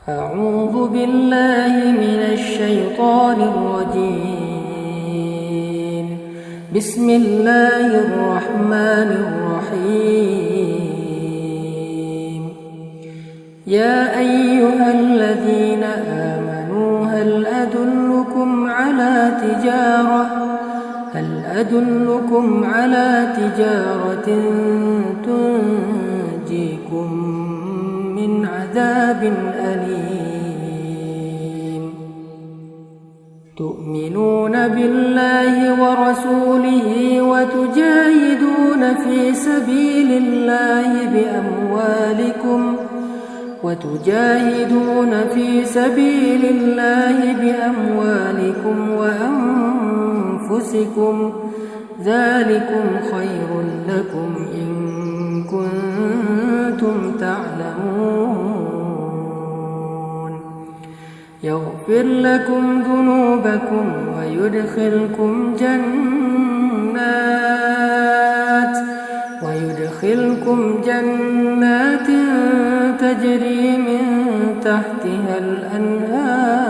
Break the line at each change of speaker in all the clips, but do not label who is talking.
أعوذ بالله من الشيطان الرجيم بسم الله الرحمن الرحيم يا أيها الذين آمنوا هل أدلكم على تجارة تنجيكم من عذاب أليم تؤمنون بالله ورسوله وتجاهدون في سبيل الله بأموالكم وأنفسكم ذلكم خير لكم إن كنتم تعلمون يغفر لكم ذنوبكم ويدخلكم جنات تجري من تحتها الأنهار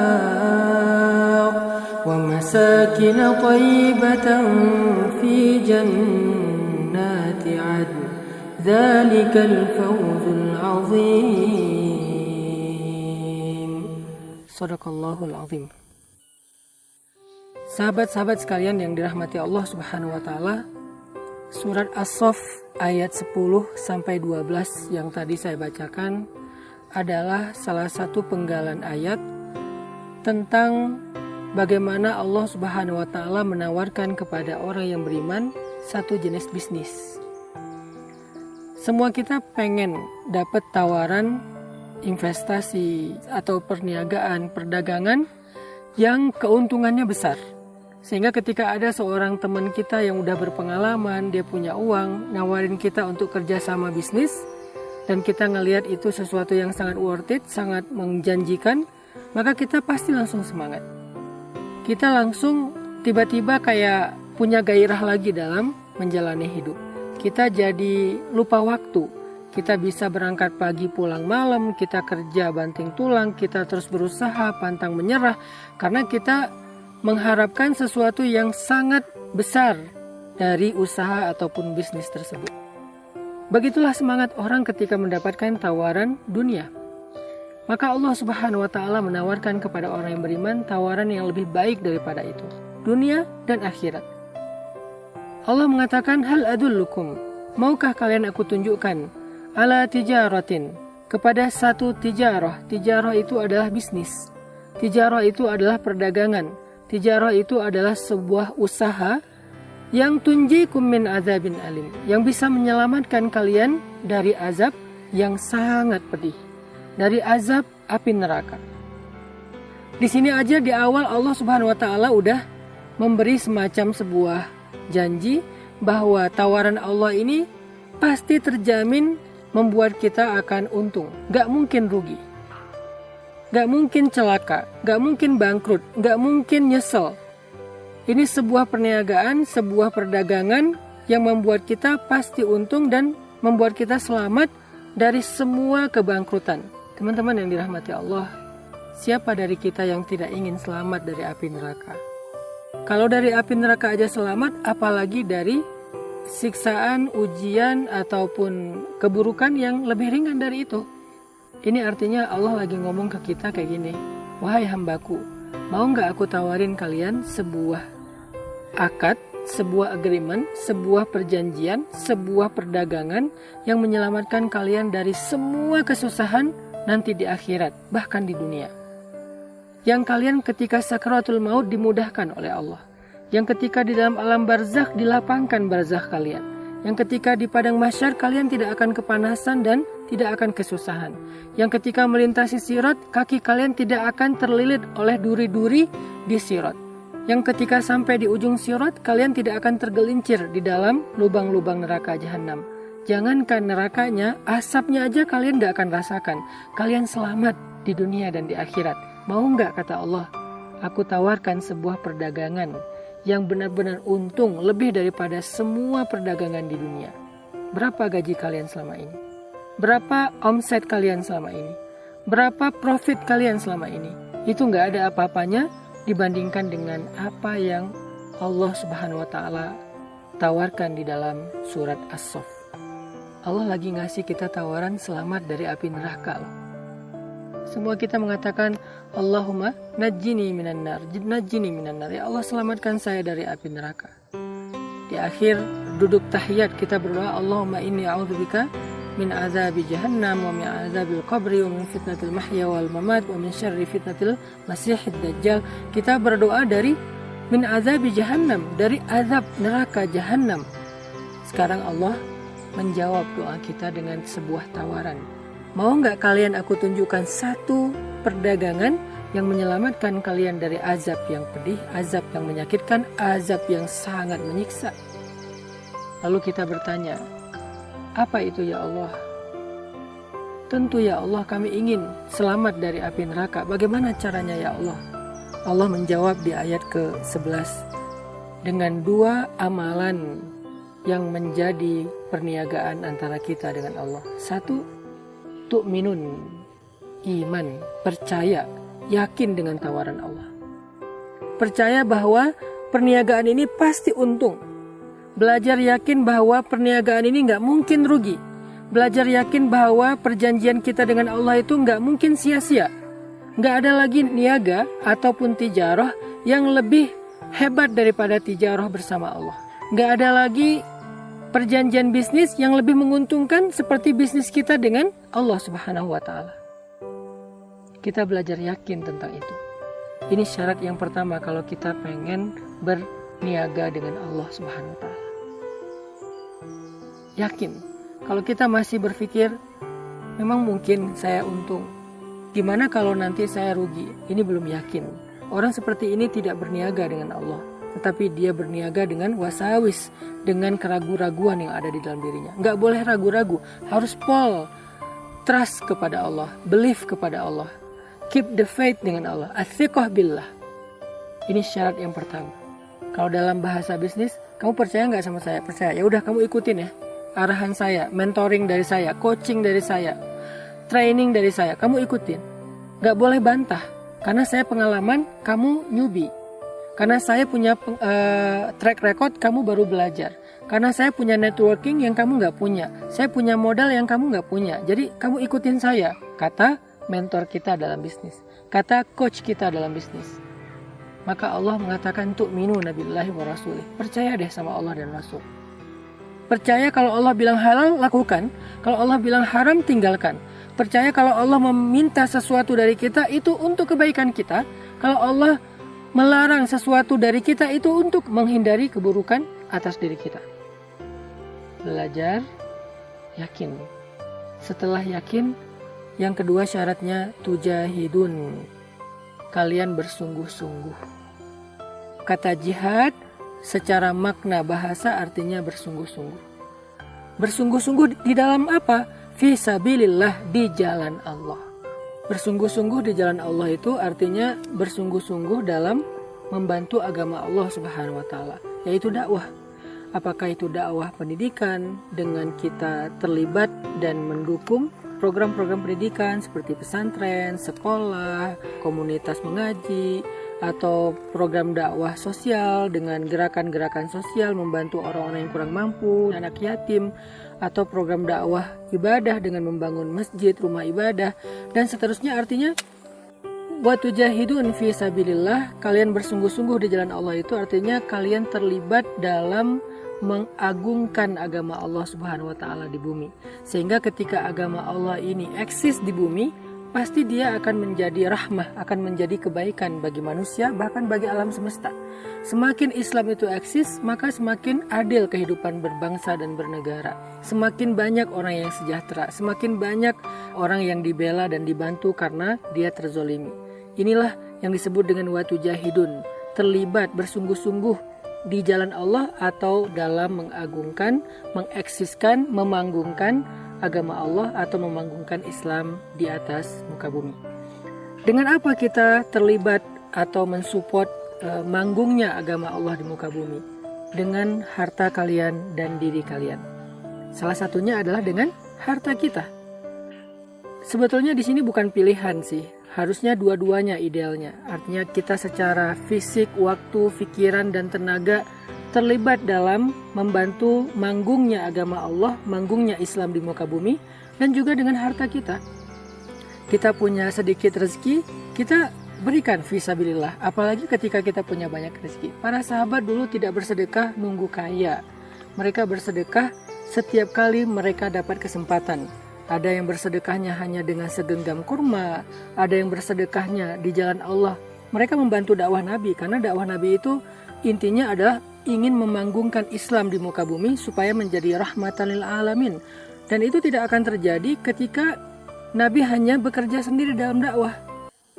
ومساكن طيبة في جنات عدن ذلك الفوز العظيم Sadaqallahul azim. Sahabat-sahabat sekalian yang dirahmati Allah Subhanahu wa taala, surat As-Saff ayat 10 sampai 12 yang tadi saya bacakan adalah salah satu penggalan ayat tentang bagaimana Allah Subhanahu wa taala menawarkan kepada orang yang beriman satu jenis bisnis. Semua kita pengen dapat tawaran investasi atau perniagaan, perdagangan yang keuntungannya besar. Sehingga ketika ada seorang teman kita yang udah berpengalaman, dia punya uang, nawarin kita untuk kerjasama bisnis, dan kita ngelihat itu sesuatu yang sangat worth it, sangat menjanjikan, maka kita pasti langsung semangat. Kita langsung tiba-tiba kayak punya gairah lagi dalam menjalani hidup. Kita jadi lupa waktu. Kita bisa berangkat pagi pulang malam, kita kerja banting tulang, kita terus berusaha pantang menyerah karena kita mengharapkan sesuatu yang sangat besar dari usaha ataupun bisnis tersebut. Begitulah semangat orang ketika mendapatkan tawaran dunia. Maka Allah Subhanahu wa taala menawarkan kepada orang yang beriman tawaran yang lebih baik daripada itu, dunia dan akhirat. Allah mengatakan, hal adullukum, maukah kalian aku tunjukkan ala tijaratin, kepada satu tijarah. Tijarah itu adalah bisnis. Tijarah itu adalah perdagangan. Tijarah itu adalah sebuah usaha yang tunjikum min azabin alim, yang bisa menyelamatkan kalian dari azab yang sangat pedih, dari azab api neraka. Di sini aja di awal Allah Subhanahu wa taala udah memberi semacam sebuah janji bahwa tawaran Allah ini pasti terjamin membuat kita akan untung, gak mungkin rugi, gak mungkin celaka, gak mungkin bangkrut, gak mungkin nyesel. Ini sebuah perniagaan, sebuah perdagangan yang membuat kita pasti untung dan membuat kita selamat dari semua kebangkrutan. Teman-teman yang dirahmati Allah, siapa dari kita yang tidak ingin selamat dari api neraka? Kalau dari api neraka aja selamat, apalagi dari siksaan, ujian, ataupun keburukan yang lebih ringan dari itu. Ini artinya Allah lagi ngomong ke kita kayak gini, wahai hambaku, mau gak aku tawarin kalian sebuah akad, sebuah agreement, sebuah perjanjian, sebuah perdagangan yang menyelamatkan kalian dari semua kesusahan nanti di akhirat, bahkan di dunia. Yang kalian ketika sakaratul maut dimudahkan oleh Allah. Yang ketika di dalam alam barzakh dilapangkan barzakh kalian. Yang ketika di padang mahsyar kalian tidak akan kepanasan dan tidak akan kesusahan. Yang ketika melintasi sirat, kaki kalian tidak akan terlilit oleh duri-duri di sirat. Yang ketika sampai di ujung sirat, kalian tidak akan tergelincir di dalam lubang-lubang neraka jahanam. Jangankan nerakanya, asapnya aja kalian gak akan rasakan. Kalian selamat di dunia dan di akhirat. Mau gak, kata Allah, aku tawarkan sebuah perdagangan yang benar-benar untung lebih daripada semua perdagangan di dunia. Berapa gaji kalian selama ini? Berapa omset kalian selama ini? Berapa profit kalian selama ini? Itu nggak ada apa-apanya dibandingkan dengan apa yang Allah Subhanahu wa Ta'ala tawarkan di dalam surat As-Saff. Allah lagi ngasih kita tawaran selamat dari api neraka loh. Semua kita mengatakan Allahumma najjini minan nar, najjini minan nar. Ya Allah, selamatkan saya dari api neraka. Di akhir duduk tahiyat kita berdoa, Allahumma inni a'udzubika min azabi jahannam wa min azabil qabri wa min fitnatil mahya wal mamat wa min syarri fitnatil masiihid dajjal. Kita berdoa dari min azabi jahannam, dari azab neraka jahannam. Sekarang Allah menjawab doa kita dengan sebuah tawaran. Mau nggak kalian aku tunjukkan satu perdagangan yang menyelamatkan kalian dari azab yang pedih, azab yang menyakitkan, azab yang sangat menyiksa? Lalu kita bertanya, apa itu ya Allah? Tentu ya Allah, kami ingin selamat dari api neraka. Bagaimana caranya ya Allah? Allah menjawab di ayat ke-11 dengan dua amalan yang menjadi perniagaan antara kita dengan Allah. Satu, tu'minun, iman, percaya, yakin dengan tawaran Allah. Percaya bahwa perniagaan ini pasti untung. Belajar yakin bahwa perniagaan ini nggak mungkin rugi. Belajar yakin bahwa perjanjian kita dengan Allah itu nggak mungkin sia-sia. Nggak ada lagi niaga ataupun tijarah yang lebih hebat daripada tijarah bersama Allah. Nggak ada lagi perjanjian bisnis yang lebih menguntungkan seperti bisnis kita dengan Allah Subhanahu wa Ta'ala. Kita belajar yakin tentang itu. Ini syarat yang pertama kalau kita pengen berniaga dengan Allah Subhanahu wa Ta'ala. Yakin. Kalau kita masih berpikir, memang mungkin saya untung, gimana kalau nanti saya rugi? Ini belum yakin. Orang seperti ini tidak berniaga dengan Allah, tetapi dia berniaga dengan wasawis, dengan keraguan-raguan yang ada di dalam dirinya. Nggak boleh ragu-ragu, harus trust kepada Allah, believe kepada Allah, keep the faith dengan Allah, athiqah billah. Ini syarat yang pertama. Kalau dalam bahasa bisnis, kamu percaya nggak sama saya? Percaya. Ya udah, kamu ikutin ya arahan saya, mentoring dari saya, coaching dari saya, training dari saya, kamu ikutin. Nggak boleh bantah, karena saya pengalaman, kamu newbie. Karena saya punya track record, kamu baru belajar. Karena saya punya networking yang kamu nggak punya. Saya punya modal yang kamu nggak punya. Jadi kamu ikutin saya, kata mentor kita dalam bisnis, kata coach kita dalam bisnis. Maka Allah mengatakan tu'minu nabillahi wa rasulih. Percaya deh sama Allah dan Rasul. Percaya kalau Allah bilang halal, lakukan. Kalau Allah bilang haram, tinggalkan. Percaya kalau Allah meminta sesuatu dari kita, itu untuk kebaikan kita. Kalau Allah melarang sesuatu dari kita, itu untuk menghindari keburukan atas diri kita. Belajar, yakin. Setelah yakin, yang kedua syaratnya tujahidun. Kalian bersungguh-sungguh. Kata jihad secara makna bahasa artinya bersungguh-sungguh. Bersungguh-sungguh di dalam apa? Fi sabilillah, di jalan Allah. Bersungguh-sungguh di jalan Allah itu artinya bersungguh-sungguh dalam membantu agama Allah Subhanahu wa Ta'ala, yaitu dakwah. Apakah itu dakwah pendidikan dengan kita terlibat dan mendukung program-program pendidikan seperti pesantren, sekolah, komunitas mengaji, atau program dakwah sosial dengan gerakan-gerakan sosial membantu orang-orang yang kurang mampu, anak yatim, atau program dakwah ibadah dengan membangun masjid, rumah ibadah, dan seterusnya. Artinya wa tujahidun fi sabilillah, kalian bersungguh-sungguh di jalan Allah, itu artinya kalian terlibat dalam mengagungkan agama Allah Subhanahu wa Ta'ala di bumi. Sehingga ketika agama Allah ini eksis di bumi, pasti dia akan menjadi rahmah, akan menjadi kebaikan bagi manusia, bahkan bagi alam semesta. Semakin Islam itu eksis, maka semakin adil kehidupan berbangsa dan bernegara. Semakin banyak orang yang sejahtera, semakin banyak orang yang dibela dan dibantu karena dia terzolimi. Inilah yang disebut dengan watujahidun, terlibat bersungguh-sungguh di jalan Allah atau dalam mengagungkan, mengeksiskan, memanggungkan agama Allah atau memanggungkan Islam di atas muka bumi. Dengan apa kita terlibat atau mensupport manggungnya agama Allah di muka bumi? Dengan harta kalian dan diri kalian. Salah satunya adalah dengan harta kita. Sebetulnya di sini bukan pilihan sih. Harusnya dua-duanya idealnya. Artinya kita secara fisik, waktu, pikiran, dan tenaga terlibat dalam membantu manggungnya agama Allah, manggungnya Islam di muka bumi, dan juga dengan harta kita. Kita punya sedikit rezeki, kita berikan fisabilillah. Apalagi ketika kita punya banyak rezeki. Para sahabat dulu tidak bersedekah nunggu kaya. Mereka bersedekah setiap kali mereka dapat kesempatan. Ada yang bersedekahnya hanya dengan segenggam kurma, ada yang bersedekahnya di jalan Allah. Mereka membantu dakwah Nabi, karena dakwah Nabi itu intinya adalah ingin memanggungkan Islam di muka bumi supaya menjadi rahmatan lil alamin. Dan itu tidak akan terjadi ketika Nabi hanya bekerja sendiri dalam dakwah.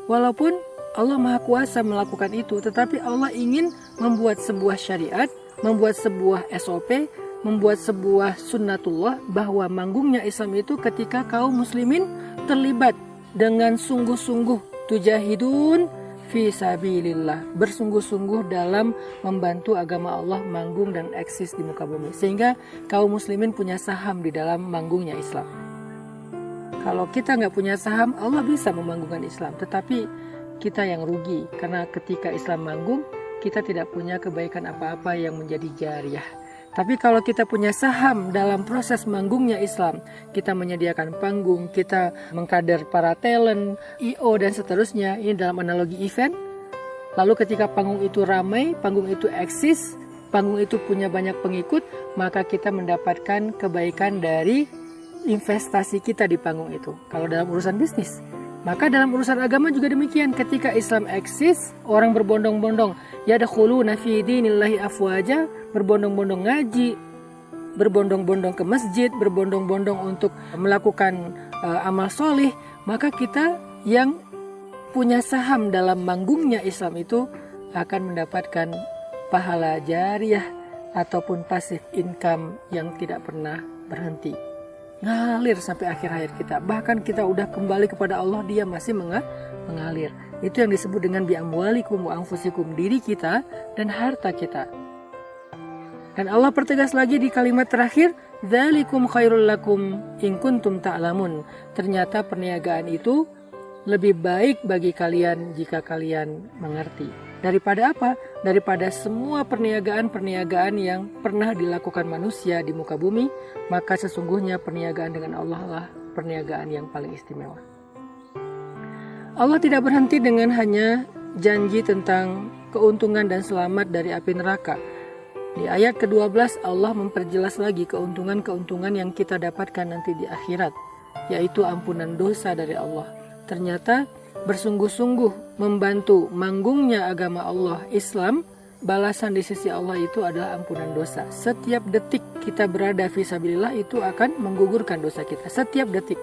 Walaupun Allah Maha Kuasa melakukan itu, tetapi Allah ingin membuat sebuah syariat, membuat sebuah SOP, membuat sebuah sunnatullah bahwa manggungnya Islam itu ketika kaum muslimin terlibat dengan sungguh-sungguh tujahidun fi sabilillah, bersungguh-sungguh dalam membantu agama Allah manggung dan eksis di muka bumi, sehingga kaum muslimin punya saham di dalam manggungnya Islam. Kalau kita nggak punya saham, Allah bisa memanggungkan Islam, tetapi kita yang rugi, karena ketika Islam manggung kita tidak punya kebaikan apa-apa yang menjadi jariyah. Tapi kalau kita punya saham dalam proses manggungnya Islam, kita menyediakan panggung, kita mengkader para talent, I.O. dan seterusnya, ini dalam analogi event. Lalu ketika panggung itu ramai, panggung itu eksis, panggung itu punya banyak pengikut, maka kita mendapatkan kebaikan dari investasi kita di panggung itu. Kalau dalam urusan bisnis. Maka dalam urusan agama juga demikian. Ketika Islam eksis, orang berbondong-bondong yadkhuluna fi dinillahi afwaja, berbondong-bondong ngaji, berbondong-bondong ke masjid, berbondong-bondong untuk melakukan amal solih, maka kita yang punya saham dalam manggungnya Islam itu akan mendapatkan pahala jariyah ataupun passive income yang tidak pernah berhenti, ngalir sampai akhir hayat kita. Bahkan kita udah kembali kepada Allah, dia masih mengalir. Itu yang disebut dengan bi'amwalikum wa anfusikum, diri kita dan harta kita. Dan Allah pertegas lagi di kalimat terakhir, dzalikum khairul lakum in kuntum ta'lamun. Ternyata perniagaan itu lebih baik bagi kalian jika kalian mengerti. Daripada apa? Daripada semua perniagaan-perniagaan yang pernah dilakukan manusia di muka bumi, maka sesungguhnya perniagaan dengan Allah lah perniagaan yang paling istimewa. Allah tidak berhenti dengan hanya janji tentang keuntungan dan selamat dari api neraka. Di ayat ke-12 Allah memperjelas lagi keuntungan-keuntungan yang kita dapatkan nanti di akhirat, yaitu ampunan dosa dari Allah. Ternyata bersungguh-sungguh membantu manggungnya agama Allah Islam, balasan di sisi Allah itu adalah ampunan dosa. Setiap detik kita berada fisabilillah itu akan menggugurkan dosa kita. Setiap detik.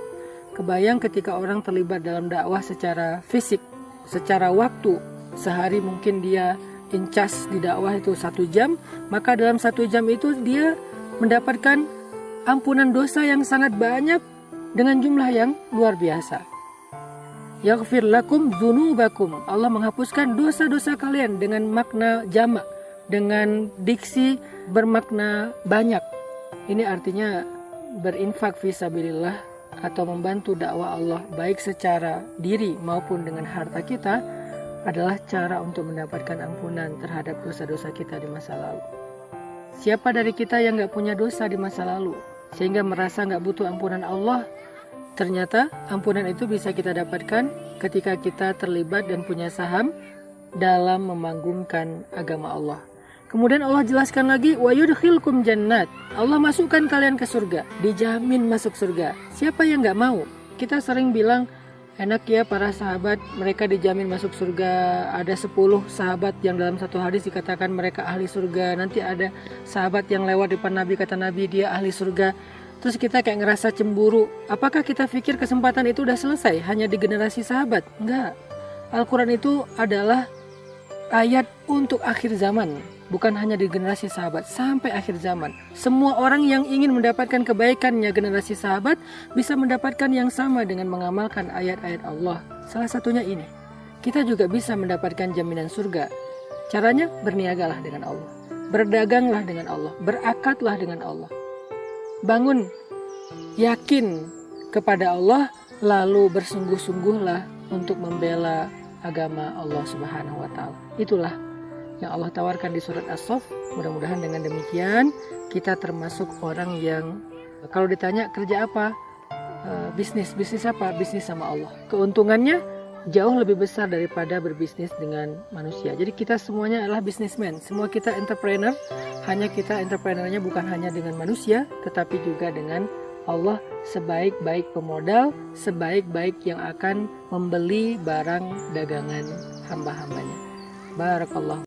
Kebayang ketika orang terlibat dalam dakwah secara fisik, secara waktu, sehari mungkin dia incas di dakwah itu 1 jam, maka dalam 1 jam itu dia mendapatkan ampunan dosa yang sangat banyak dengan jumlah yang luar biasa. Yaghfir lakum dzunubakum, Allah menghapuskan dosa-dosa kalian dengan makna jamak, dengan diksi bermakna banyak. Ini artinya berinfak fisabilillah atau membantu dakwah Allah baik secara diri maupun dengan harta kita adalah cara untuk mendapatkan ampunan terhadap dosa-dosa kita di masa lalu. Siapa dari kita yang gak punya dosa di masa lalu sehingga merasa gak butuh ampunan Allah? Ternyata ampunan itu bisa kita dapatkan ketika kita terlibat dan punya saham dalam memanggungkan agama Allah. Kemudian Allah jelaskan lagi, wa yudkhilkum jannat, Allah masukkan kalian ke surga, dijamin masuk surga. Siapa yang gak mau? Kita sering bilang, enak ya para sahabat, mereka dijamin masuk surga. Ada 10 sahabat yang dalam satu hadis dikatakan mereka ahli surga. Nanti ada sahabat yang lewat depan Nabi, kata Nabi dia ahli surga. Terus kita kayak ngerasa cemburu. Apakah kita pikir kesempatan itu udah selesai hanya di generasi sahabat? Enggak. Al-Quran itu adalah ayat untuk akhir zaman, bukan hanya di generasi sahabat, sampai akhir zaman. Semua orang yang ingin mendapatkan kebaikannya generasi sahabat bisa mendapatkan yang sama dengan mengamalkan ayat-ayat Allah. Salah satunya ini, kita juga bisa mendapatkan jaminan surga. Caranya berniagalah dengan Allah, berdaganglah dengan Allah, berakadlah dengan Allah. Bangun, yakin kepada Allah lalu bersungguh-sungguhlah untuk membela agama Allah Subhanahu wa Ta'ala. Itulah yang Allah tawarkan di surat As-Saff. Mudah-mudahan dengan demikian kita termasuk orang yang kalau ditanya kerja apa, bisnis apa? Bisnis sama Allah. Keuntungannya jauh lebih besar daripada berbisnis dengan manusia. Jadi kita semuanya adalah businessman, semua kita entrepreneur. Hanya kita entrepreneurnya bukan hanya dengan manusia, tetapi juga dengan Allah, sebaik-baik pemodal, sebaik-baik yang akan membeli barang dagangan hamba-hambanya. Barakallah.